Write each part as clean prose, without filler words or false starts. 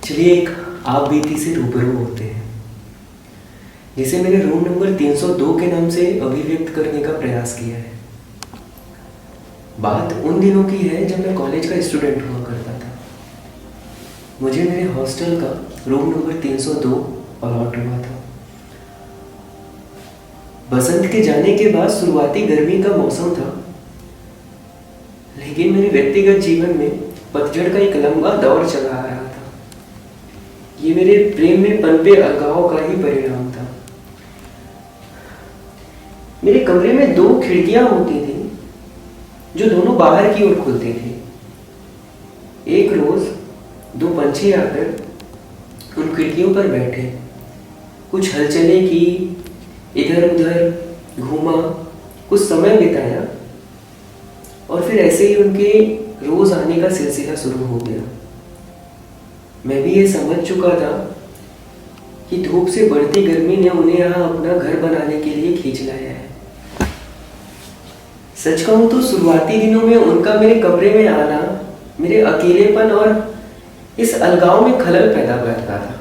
चलिए एक आप बीती से रूबरू होते हैं, जिसे मैंने रूम नंबर 302 के नाम से अभिव्यक्त करने का प्रयास किया है। बात उन दिनों की है जब मैं कॉलेज का स्टूडेंट हुआ करता था। मुझे मेरे हॉस्टल का रूम नंबर 302 अलॉट हुआ था। बसंत के जाने के बाद शुरुआती गर्मी का मौसम था, लेकिन मेरे व्यक्तिगत जीवन में पतझड़ का एक लंबा दौर चला आ रहा था। ये मेरे प्रेम में पनपे अलगाव का ही परिणाम था। मेरे कमरे में 2 खिड़कियां होती थी जो दोनों बाहर की ओर खुलती थी। एक रोज 2 पंछी आकर उन खिड़कियों पर बैठे, कुछ हलचलें की, इधर उधर घूमा, कुछ समय बिताया और फिर ऐसे ही उनके रोज आने का सिलसिला शुरू हो गया। मैं भी ये समझ चुका था कि धूप से बढ़ती गर्मी ने उन्हें यहाँ अपना घर बनाने के लिए खींच लाया है। सच कहूं तो शुरुआती दिनों में उनका मेरे कमरे में आना मेरे अकेलेपन और इस अलगाव में खलल पैदा करता था,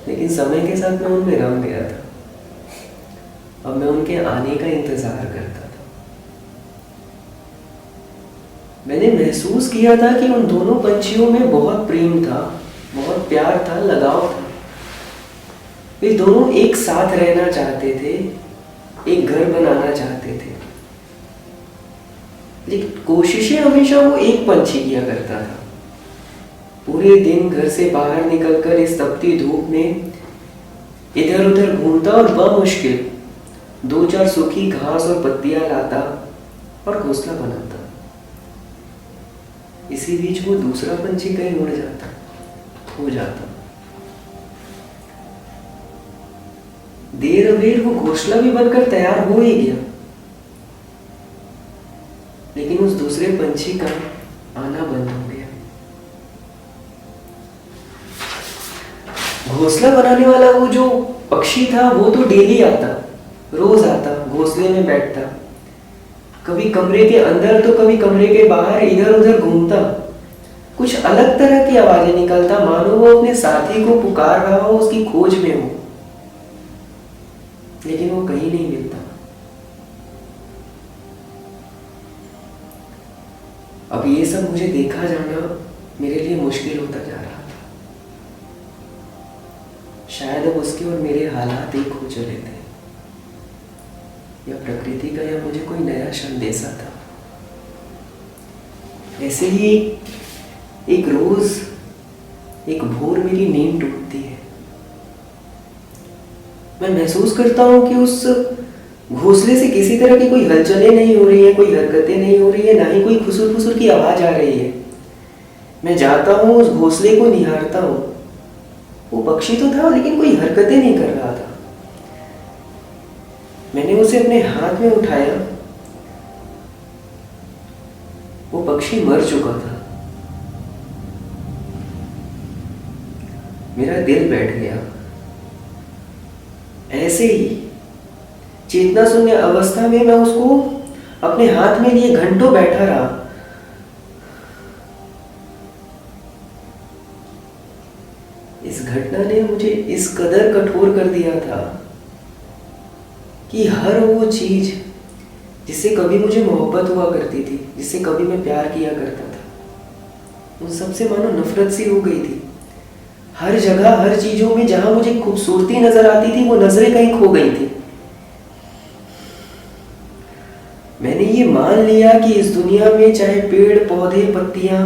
लेकिन समय के साथ मैं उनमें रम गया था। अब मैं उनके आने का इंतजार करता था। मैंने महसूस किया था कि उन दोनों पंछियों में बहुत प्रेम था, बहुत प्यार था, लगाव था। वे दोनों एक साथ रहना चाहते थे, एक घर बनाना चाहते थे, लेकिन कोशिशें हमेशा वो एक पंछी किया करता था। पूरे दिन घर से बाहर निकलकर इस तपती धूप में इधर उधर घूमता और बमुश्किल 2-4 सूखी घास और पत्तियां लाता और घोंसला बनाता। इसी बीच वो दूसरा पंछी कहीं उड़ जाता, खो जाता। देर अबेर वो घोंसला भी बनकर तैयार हो ही गया, लेकिन उस दूसरे पंछी का आना बंद हो गया। घोंसला बनाने वाला वो जो पक्षी था वो तो डेली आता, रोज आता, घोंसले में बैठता, कभी कमरे के अंदर तो कभी कमरे के बाहर इधर उधर घूमता, कुछ अलग तरह की आवाजें निकालता, मानो वो अपने साथी को पुकार रहा हो, उसकी खोज में हो, लेकिन वो कहीं नहीं मिलता। अब ये सब मुझे देखा जाना मेरे लिए मुश्किल होता जा रहा था। शायद अब उसके और मेरे हालात एक हो चले थे, या प्रकृति का या मुझे कोई नया संदेशा था। ऐसे ही एक रोज एक भोर मेरी नींद टूटती है। मैं महसूस करता हूं कि उस घोंसले से किसी तरह की कोई हलचलें नहीं हो रही है, कोई हरकतें नहीं हो रही है, ना ही कोई खुसुर फुसुर की आवाज आ रही है। मैं जाता हूं, उस घोंसले को निहारता हूं। वो पक्षी तो था, लेकिन कोई हरकतें नहीं कर रहा था। मैंने उसे अपने हाथ में उठाया। वो पक्षी मर चुका था। मेरा दिल बैठ गया। ऐसे ही चेतना शून्य अवस्था में मैं उसको अपने हाथ में लिए घंटों बैठा रहा। इस घटना ने मुझे इस कदर कठोर कर दिया था कि हर वो चीज जिससे कभी मुझे मोहब्बत हुआ करती थी, जिससे कभी मैं प्यार किया करता था, उन सबसे मानो नफरत सी हो गई थी। हर जगह, हर चीजों में जहां मुझे खूबसूरती नजर आती थी, वो नजरें कहीं खो गई थी। मैंने ये मान लिया कि इस दुनिया में चाहे पेड़ पौधे, पत्तियां,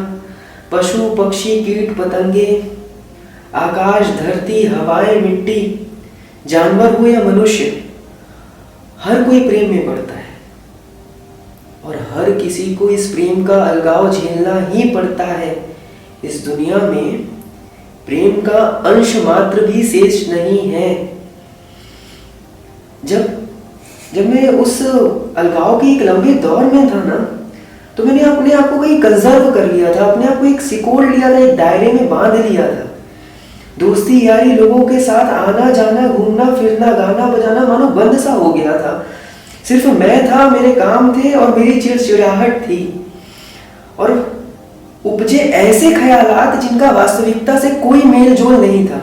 पशु पक्षी, कीट पतंगे, आकाश, धरती, हवाएं, मिट्टी, जानवर हो या मनुष्य, हर कोई प्रेम में पड़ता है और हर किसी को इस प्रेम का अलगाव झेलना ही पड़ता है। इस दुनिया में प्रेम का अंश मात्र भी शेष नहीं है। जब मैं उस अलगाव के एक लंबे दौर में था ना, तो मैंने अपने आप को कहीं कंजर्व कर लिया था, अपने आप को एक सिकोड़ लिया था, एक दायरे में बांध लिया था। दोस्ती यारी लोगों के साथ आना जाना, घूमना फिरना, गाना बजाना मानो बंद सा हो गया था। सिर्फ मैं था, मेरे काम थे और मेरी चिड़चिड़ाहट थी, और उपजे ऐसे ख्यालात जिनका वास्तविकता से कोई मेल जोल नहीं था।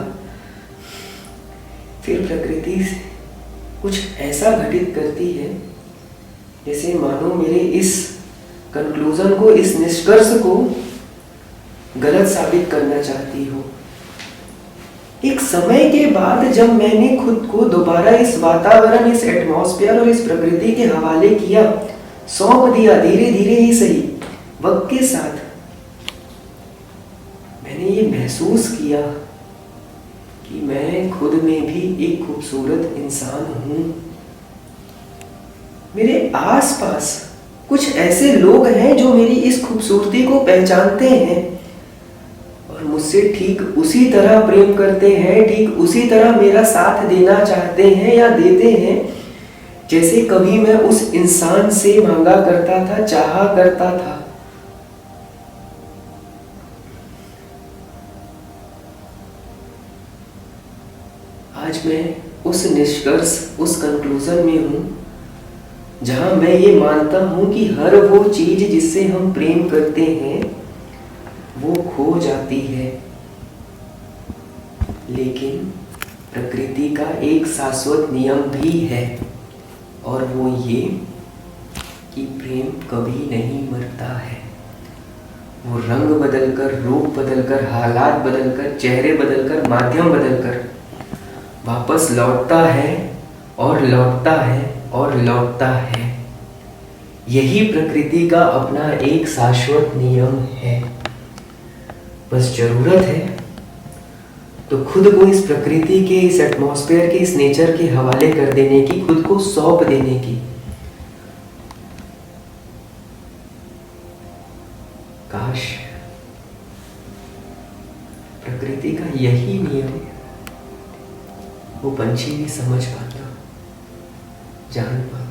फिर प्रकृति कुछ ऐसा घटित करती है जैसे मानो मेरे इस कंक्लूजन को, इस निष्कर्ष को गलत साबित करना चाहती हो। एक समय के बाद जब मैंने खुद को दोबारा इस वातावरण, इस एटमॉस्फेयर और इस प्रकृति के हवाले किया, सौंप दिया, धीरे धीरे ही सही, वक्त के साथ मैंने ये महसूस किया कि मैं खुद में भी एक खूबसूरत इंसान हूं। मेरे आसपास कुछ ऐसे लोग हैं जो मेरी इस खूबसूरती को पहचानते हैं और मुझसे ठीक उसी तरह प्रेम करते हैं, ठीक उसी तरह मेरा साथ देना चाहते हैं या देते हैं जैसे कभी मैं उस इंसान से मांगा करता था, चाहा करता था। आज मैं उस निष्कर्ष, उस कंक्लूजन में हूं जहां मैं ये मानता हूं कि हर वो चीज जिससे हम प्रेम करते हैं वो खो जाती है, लेकिन प्रकृति का एक शाश्वत नियम भी है, और वो ये कि प्रेम कभी नहीं मरता है। वो रंग बदलकर, रूप बदलकर, हालात बदलकर, चेहरे बदलकर, माध्यम बदलकर वापस लौटता है और लौटता है और लौटता है। यही प्रकृति का अपना एक शाश्वत नियम है। बस जरूरत है तो खुद को इस प्रकृति के, इस एटमॉस्फेयर के, इस नेचर के हवाले कर देने की, खुद को सौंप देने की। काश प्रकृति का यही नियम वो पंछी भी समझ पाता, जान पाता।